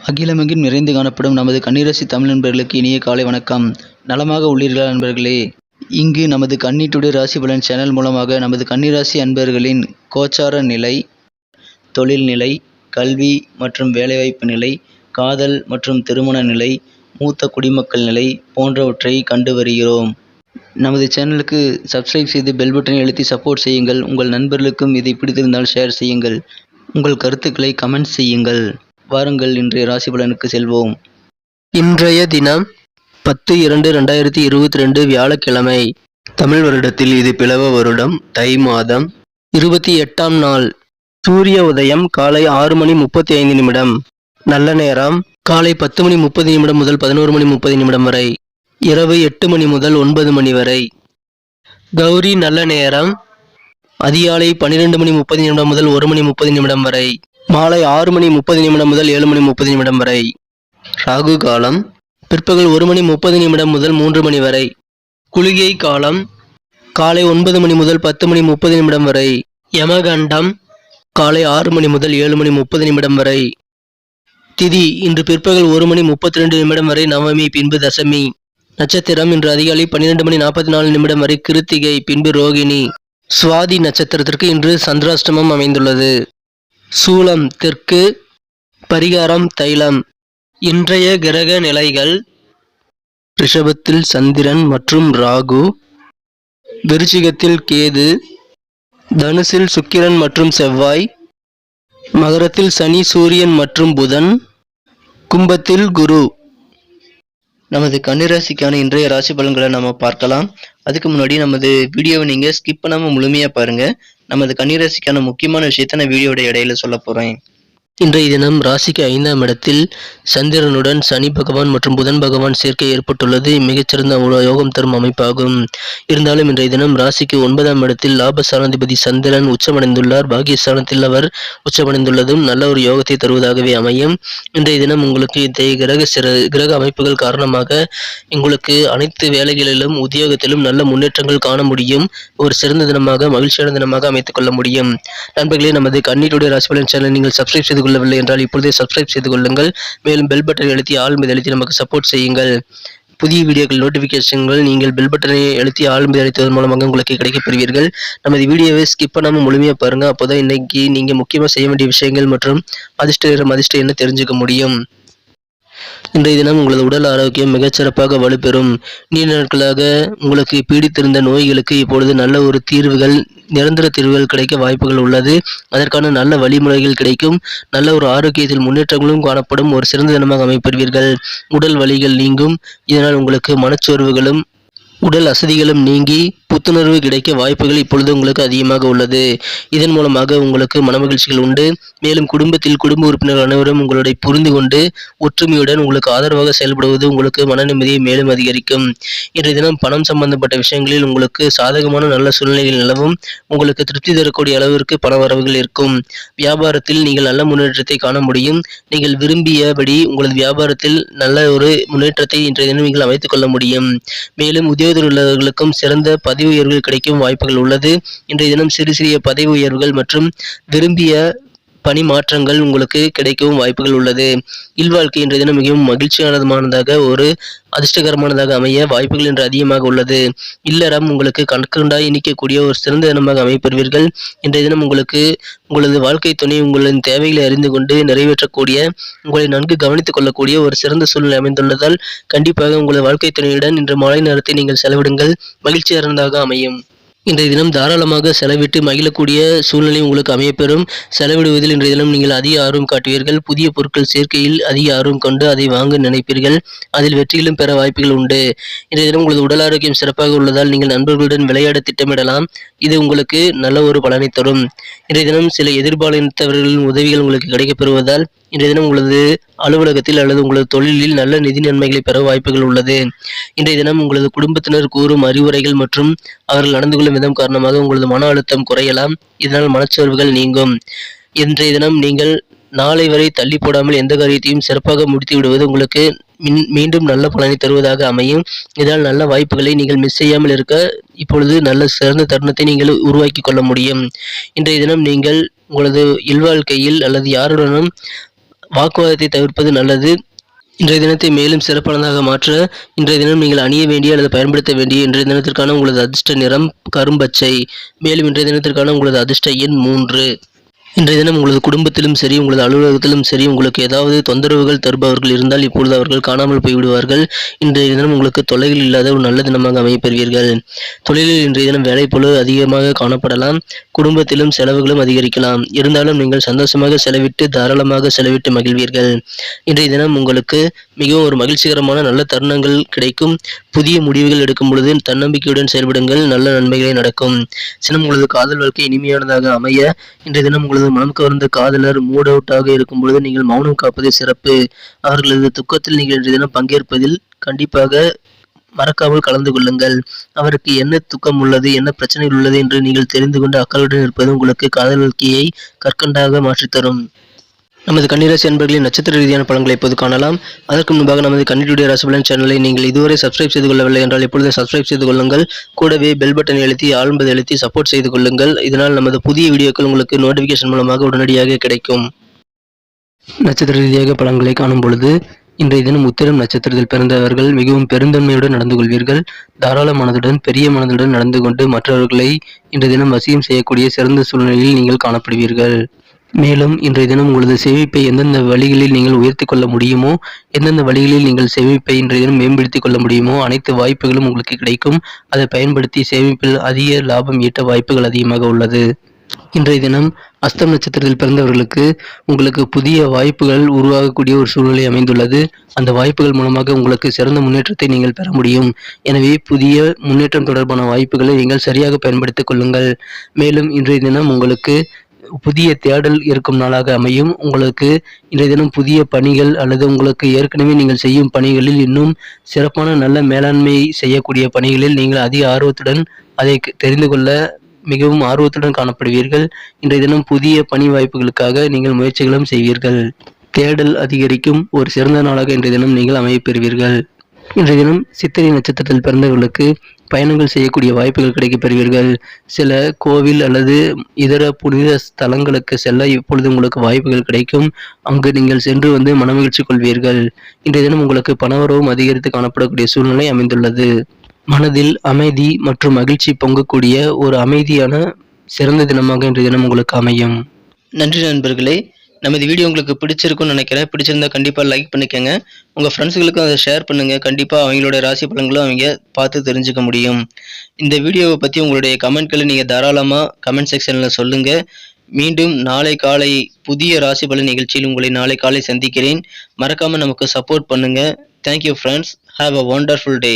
அகிலமெங்கும் நிறைந்து காணப்படும் நமது கன்னிராசி தமிழ் நண்பர்களுக்கு இனிய காலை வணக்கம். நலமாக உள்ளீர்களா நண்பர்களே? இங்கு நமது கன்னி டுடே ராசி பலன் சேனல் மூலமாக நமது கன்னிராசி அன்பர்களின் கோச்சார நிலை, தொழில் நிலை, கல்வி மற்றும் வேலைவாய்ப்பு நிலை, காதல் மற்றும் திருமண நிலை, மூத்த குடிமக்கள் நிலை போன்றவற்றை கண்டு வருகிறோம். நமது சேனலுக்கு சப்ஸ்கிரைப் செய்து பெல் பட்டனை அழுத்தி சப்போர்ட் செய்யுங்கள். உங்கள் நண்பர்களுக்கும் இதை பிடித்திருந்தால் ஷேர் செய்யுங்கள். உங்கள் கருத்துக்களை கமெண்ட் செய்யுங்கள். வாருங்கள் இன்றைய ராசி பலனுக்கு செல்வோம். இன்றைய தினம் 10/2/2022 வியாழக்கிழமை. தமிழ் வருடத்தில் இது பிளவ வருடம், தை மாதம், 28ஆம் நாள். சூரிய உதயம் காலை 6:35. நல்ல நேரம் காலை 10:30 முதல் 11:30 வரை. இரவு 8 முதல் 9 வரை. கௌரி நல்ல நேரம் அதிகாலை 12:30 முதல் 1:30 வரை. மாலை 6:30 முதல் 7:30 வரை. ராகு காலம் பிற்பகல் 1:30 முதல் 3 வரை. குளிகை காலம் காலை 9 முதல் 10:30 வரை. யமகண்டம் காலை 6 முதல் 7:30 வரை. திதி இன்று பிற்பகல் 1:32 வரை நவமி, பின்பு தசமி. நட்சத்திரம் இன்று அதிகாலை 12:44 வரை கிருத்திகை, பின்பு ரோகிணி. சுவாதி நட்சத்திரத்திற்கு இன்று சந்திராஷ்டமம் அமைந்துள்ளது. சூலம் தெற்கு, பரிகாரம் தைலம். இன்றைய கிரக நிலைகள்: ரிஷபத்தில் சந்திரன் மற்றும் ராகு, விருச்சிகத்தில் கேது, தனுசில் சுக்கிரன் மற்றும் செவ்வாய், மகரத்தில் சனி, சூரியன் மற்றும் புதன், கும்பத்தில் குரு. நமது கன்னிராசிக்கான இன்றைய ராசி பலன்களை நம்ம பார்க்கலாம். அதுக்கு முன்னாடி நமது வீடியோவை நீங்க ஸ்கிப் பண்ணாம முழுமையா பாருங்க. நமது கன்னிராசிக்கான முக்கியமான விஷயத்த நான் வீடியோட இடையில சொல்ல போறேன். இன்றைய தினம் ராசிக்கு 5ஆம் இடத்தில் சந்திரனுடன் சனி பகவான் மற்றும் புதன் பகவான் சேர்க்கை ஏற்பட்டுள்ளது. மிகச்சிறந்த யோகம் தரும் அமைப்பாகும். இருந்தாலும் இன்றைய தினம் ராசிக்கு 9ஆம் இடத்தில் லாபஸ்தானாதிபதி சந்திரன் உச்சமடைந்துள்ளார். பாகியஸ்தானத்தில் அவர் உச்சமடைந்துள்ளதும் நல்ல ஒரு யோகத்தை தருவதாகவே அமையும். இன்றைய தினம் உங்களுக்கு இத்தகைய கிரக அமைப்புகள் காரணமாக உங்களுக்கு அனைத்து வேலைகளிலும் உத்தியோகத்திலும் நல்ல முன்னேற்றங்கள் காண முடியும். ஒரு சிறந்த தினமாக, மகிழ்ச்சியான தினமாக அமைத்துக் கொள்ள முடியும். நண்பர்களே, நமது கன்னி டுடே ராசி பலன் சேனலை நீங்கள் சப்ஸ்கிரைப் செய்து கொள்ளவில்லை என்றால் இப்பொழுதே சப்ஸ்கிரைப் செய்து கொள்ளுங்கள். மேலும் பெல் பட்டனை அழுத்தி ஆல் மீது அழுத்தி நமக்கு சப்போர்ட் செய்யுங்கள். புதிய வீடியோக்கள் நோட்டிபிகேஷன்கள் நீங்கள் பெல் பட்டனை அழுத்தி ஆல் மீது அழுத்துவதன் மூலமாக உங்களுக்கு கிடைக்கப் பெறுவீர்கள். நமது வீடியோவை ஸ்கிப் பண்ணாமல் முழுமையாக பாருங்க. அப்போதான் இன்னைக்கு நீங்க முக்கியமாக செய்ய வேண்டிய விஷயங்கள் மற்றும் அதிர்ஷ்ட என்ன தெரிஞ்சுக்க முடியும். இன்றைய தினம் உங்களது உடல் ஆரோக்கியம் மிகச்சிறப்பாக வலுப்பெறும். நீண்ட நாட்களாக உங்களுக்கு பீடித்திருந்த நோய்களுக்கு இப்பொழுது நல்ல ஒரு நிரந்தர தீர்வுகள் கிடைக்க வாய்ப்புகள் உள்ளது. அதற்கான நல்ல வழிமுறைகள் கிடைக்கும். நல்ல ஒரு ஆரோக்கியத்தில் முன்னேற்றங்களும் காணப்படும். ஒரு சிறந்த தினமாக அமைப்பெறுவீர்கள். உடல் வலிகள் நீங்கும். இதனால் உங்களுக்கு மனச்சோர்வுகளும் உடல் அசதிகளும் நீங்கி புத்துணர்வு கிடைக்க வாய்ப்புகள் இப்பொழுது உங்களுக்கு அதிகமாக உள்ளது. இதன் மூலமாக உங்களுக்கு மனமகிழ்ச்சிகள் உண்டு. மேலும் குடும்பத்தில் குடும்ப உறுப்பினர்கள் அனைவரும் உங்களுடைய புரிந்து கொண்டு ஒற்றுமையுடன் உங்களுக்கு ஆதரவாக செயல்படுவது உங்களுக்கு மன நிம்மதியை மேலும் அதிகரிக்கும். இன்றைய தினம் பணம் சம்பந்தப்பட்ட விஷயங்களில் உங்களுக்கு சாதகமான நல்ல சூழ்நிலைகள் நிலவும். உங்களுக்கு திருப்தி தரக்கூடிய அளவிற்கு பண வரவுகள் இருக்கும். வியாபாரத்தில் நீங்கள் நல்ல முன்னேற்றத்தை காண முடியும். நீங்கள் விரும்பியபடி உங்களது வியாபாரத்தில் நல்ல ஒரு முன்னேற்றத்தை இன்றைய தினம் நீங்கள் அமைத்துக் கொள்ள முடியும். மேலும் உத்தியோகத்தில் உள்ளவர்களுக்கும் சிறந்த பதவி உயர்வுகள் கிடைக்கும் வாய்ப்புகள் உள்ளது. இன்றைய தினம் சிறு சிறிய பதவி உயர்வுகள் மற்றும் விரும்பிய பணி மாற்றங்கள் உங்களுக்கு கிடைக்கவும் வாய்ப்புகள் உள்ளது. இல்வாழ்க்கை இன்றைய தினம் மிகவும் மகிழ்ச்சியானதாக, ஒரு அதிர்ஷ்டகரமானதாக அமைய வாய்ப்புகள் இன்று அதிகமாக உள்ளது. இல்லறம் உங்களுக்கு கண்கண்டாய் இனிக்கக்கூடிய ஒரு சிறந்த தினமாக அமைப்பெறுவீர்கள். இன்றைய தினம் உங்களுக்கு உங்களது வாழ்க்கை துணை உங்களின் தேவைகளை அறிந்து கொண்டு நிறைவேற்றக்கூடிய, உங்களை நன்கு கவனித்துக் கொள்ளக்கூடிய ஒரு சிறந்த சூழ்நிலை அமைந்துள்ளதால் கண்டிப்பாக உங்களது வாழ்க்கை துணையுடன் இன்று மாலை நேரத்தை நீங்கள் செலவிடுங்கள். மகிழ்ச்சியானதாக அமையும். இன்றைய தினம் தாராளமாக செலவிட்டு மகிழக்கூடிய சூழ்நிலை உங்களுக்கு அமையப்பெறும். செலவிடுவதில் இன்றைய தினம் நீங்கள் அதிக ஆர்வம் காட்டுவீர்கள். புதிய பொருட்கள் சேர்க்கையில் அதிக ஆர்வம் கொண்டு அதை வாங்க நினைப்பீர்கள். அதில் வெற்றிகளும் பெற வாய்ப்புகள் உண்டு. இன்றைய தினம் உங்களது உடல் ஆரோக்கியம் சிறப்பாக உள்ளதால் நீங்கள் நண்பர்களுடன் விளையாட திட்டமிடலாம். இது உங்களுக்கு நல்ல ஒரு பலனை தரும். இன்றைய தினம் சில எதிர்பாலினத்தவர்களின் உதவிகள் உங்களுக்கு கிடைக்கப்பெறுவதால் இன்றைய தினம் உங்களது அலுவலகத்தில் அல்லது உங்களது தொழிலில் நல்ல நிதி நன்மைகளை பெற வாய்ப்புகள் உள்ளது. இன்றைய தினம் உங்களது குடும்பத்தினர் கூறும் அறிவுரைகள் மற்றும் அவர்கள் நடந்து கொள்ளும் விதம் காரணமாக உங்களது மன அழுத்தம் குறையலாம். இதனால் மனச்சோர்வுகள் நீங்கும். இன்றைய தினம் நீங்கள் நாளை வரை தள்ளி போடாமல் எந்த காரியத்தையும் சிறப்பாக முடித்து விடுவது உங்களுக்கு மீண்டும் நல்ல பலனை தருவதாக அமையும். இதனால் நல்ல வாய்ப்புகளை நீங்கள் மிஸ் செய்யாமல் இருக்க இப்பொழுது நல்ல சிறந்த தருணத்தை நீங்கள் உருவாக்கி கொள்ள முடியும். இன்றைய தினம் நீங்கள் உங்களது இல்வாழ்க்கையில் அல்லது யாருடனும் வாக்குவாதத்தை தவிர்ப்பது நல்லது. இன்றைய தினத்தை மேலும் சிறப்பானதாக மாற்ற இன்றைய தினம் நீங்கள் அணிய வேண்டிய அல்லது பயன்படுத்த வேண்டிய இன்றைய தினத்திற்கான உங்களது அதிர்ஷ்ட நிறம் கரும்பச்சை. மேலும் இன்றைய தினத்திற்கான உங்களது அதிர்ஷ்ட எண் 3. இன்றைய தினம் உங்களது குடும்பத்திலும் சரி, உங்களது அலுவலகத்திலும் சரி, உங்களுக்கு ஏதாவது தொந்தரவுகள் தருபவர்கள் இருந்தால் இப்பொழுது அவர்கள் காணாமல் போய்விடுவார்கள். இன்றைய தினம் உங்களுக்கு தொல்லைகள் இல்லாத ஒரு நல்ல தினமாக அமையப்பெறுவீர்கள். தொழிலில் இன்றைய தினம் வேலைப்பளு அதிகமாக காணப்படலாம். குடும்பத்திலும் செலவுகளும் அதிகரிக்கலாம். இருந்தாலும் நீங்கள் சந்தோஷமாக செலவிட்டு தாராளமாக செலவிட்டு மகிழ்வீர்கள். இன்றைய தினம் உங்களுக்கு மிகவும் ஒரு மகிழ்ச்சிகரமான நல்ல தருணங்கள் கிடைக்கும். புதிய முடிவுகள் எடுக்கும் பொழுது தன்னம்பிக்கையுடன் செயல்படுங்கள். நல்ல நன்மைகளே நடக்கும். சினம் உங்களது காதல் வாழ்க்கை இனிமையானதாக அமைய இன்றைய தினம் உங்களது மனம் கவர்ந்த காதலர் மூட் அவுட்டாக இருக்கும் பொழுது நீங்கள் மௌனம் காப்பது சிறப்பு. அவர்களது துக்கத்தில் நீங்கள் இன்றைய தினம் பங்கேற்பதில் கண்டிப்பாக மறக்காமல் கலந்து கொள்ளுங்கள். அவருக்கு என்ன துக்கம் உள்ளது, என்ன பிரச்சனைகள் உள்ளது என்று நீங்கள் தெரிந்து கொண்டு அக்கறையுடன் இருப்பது உங்களுக்கு காதல் வாழ்க்கையை கற்கண்டாக மாற்றித்தரும். நமது கன்னிராசி அன்பர்களின் நட்சத்திர ரீதியான பலன்களை இப்போது காணலாம். அதற்கு முன்பாக நமது கன்னியுடைய ராசிபலன் சேனலை நீங்கள் இதுவரை சப்ஸ்கிரைப் செய்து கொள்ளவில்லை என்றால் இப்பொழுது சப்ஸ்கிரைப் செய்து கொள்ளுங்கள். கூடவே பெல் பட்டனை அழுத்தி ஆழ்ந்ததை அழுத்தி சப்போர்ட் செய்து கொள்ளுங்கள். இதனால் நமது புதிய வீடியோக்கள் உங்களுக்கு நோட்டிபிகேஷன் மூலமாக உடனடியாக கிடைக்கும். நட்சத்திர ரீதியாக பலன்களை காணும் பொழுது இன்றைய தினம் உத்திரம் நட்சத்திரத்தில் பிறந்தவர்கள் மிகவும் பெருந்தன்மையுடன் நடந்து கொள்வீர்கள். தாராள மனதுடன் பெரிய மனதுடன் நடந்து கொண்டு மற்றவர்களை இன்றைய தினம் வசியம் செய்யக்கூடிய சிறந்த சூழ்நிலையில் நீங்கள் காணப்படுவீர்கள். மேலும் இன்றைய தினம் உங்களது சேமிப்பை எந்தெந்த வழிகளில் நீங்கள் உயர்த்தி கொள்ள முடியுமோ, எந்தெந்த வழிகளில் நீங்கள் சேமிப்பை இன்றைய தினம் மேம்படுத்திக் கொள்ள முடியுமோ அனைத்து வாய்ப்புகளும் உங்களுக்கு கிடைக்கும். அதை பயன்படுத்தி சேமிப்பில் அதிக லாபம் ஈட்ட வாய்ப்புகள் அதிகமாக உள்ளது. இன்றைய தினம் அஸ்தம் நட்சத்திரத்தில் பிறந்தவர்களுக்கு உங்களுக்கு புதிய வாய்ப்புகள் உருவாகக்கூடிய ஒரு சூழ்நிலை அமைந்துள்ளது. அந்த வாய்ப்புகள் மூலமாக உங்களுக்கு சிறந்த முன்னேற்றத்தை நீங்கள் பெற முடியும். எனவே புதிய முன்னேற்றம் தொடர்பான வாய்ப்புகளை நீங்கள் சரியாக பயன்படுத்திக் கொள்ளுங்கள். மேலும் இன்றைய தினம் உங்களுக்கு புதிய தேடல் இருக்கும் நாளாக அமையும். உங்களுக்கு இன்றைய தினம் புதிய பணிகள் அல்லது உங்களுக்கு ஏற்கனவே நீங்கள் செய்யும் பணிகளில் இன்னும் சிறப்பான நல்ல மேலாண்மை செய்யக்கூடிய பணிகளில் நீங்கள் அதிக ஆர்வத்துடன் அதை தெரிந்து கொள்ள மிகவும் ஆர்வத்துடன் காணப்படுவீர்கள். இன்றைய தினம் புதிய பணி வாய்ப்புகளுக்காக நீங்கள் முயற்சிகளும் செய்வீர்கள். தேடல் அதிகரிக்கும் ஒரு சிறந்த நாளாக இன்றைய தினம் நீங்கள் அமையப்பெறுவீர்கள். இன்றைய தினம் சித்திரை நட்சத்திரத்தில் பிறந்தவர்களுக்கு பயணங்கள் செய்யக்கூடிய வாய்ப்புகள் கிடைக்கப் பெறுவீர்கள். சில கோவில் அல்லது இதர புனித ஸ்தலங்களுக்கு செல்ல இப்பொழுது உங்களுக்கு வாய்ப்புகள் கிடைக்கும். அங்கு நீங்கள் சென்று மனமகிழ்ச்சி கொள்வீர்கள். இன்றைய தினம் உங்களுக்கு பணவரவும் அதிகரித்து காணப்படக்கூடிய சூழ்நிலை அமைந்துள்ளது. மனதில் அமைதி மற்றும் மகிழ்ச்சி பொங்கக்கூடிய ஒரு அமைதியான சிறந்த தினமாக இன்றைய தினம் உங்களுக்கு அமையும். நன்றி நண்பர்களே. நமது வீடியோ உங்களுக்கு பிடிச்சிருக்கும்னு நினைக்கிறேன். பிடிச்சிருந்தா கண்டிப்பாக லைக் பண்ணிக்கோங்க. உங்கள் ஃப்ரெண்ட்ஸுகளுக்கும் அதை ஷேர் பண்ணுங்கள். கண்டிப்பாக அவங்களோட ராசி பலன்களும் அவங்க பார்த்து தெரிஞ்சுக்க முடியும். இந்த வீடியோவை பற்றி உங்களுடைய கமெண்ட்களை நீங்கள் தாராளமாக கமெண்ட் செக்ஷனில் சொல்லுங்கள். மீண்டும் நாளை காலை புதிய ராசி பலன் நிகழ்ச்சியில் உங்களை நாளை காலை சந்திக்கிறேன். மறக்காமல் நமக்கு சப்போர்ட் பண்ணுங்கள். Thank you friends. Have a wonderful day.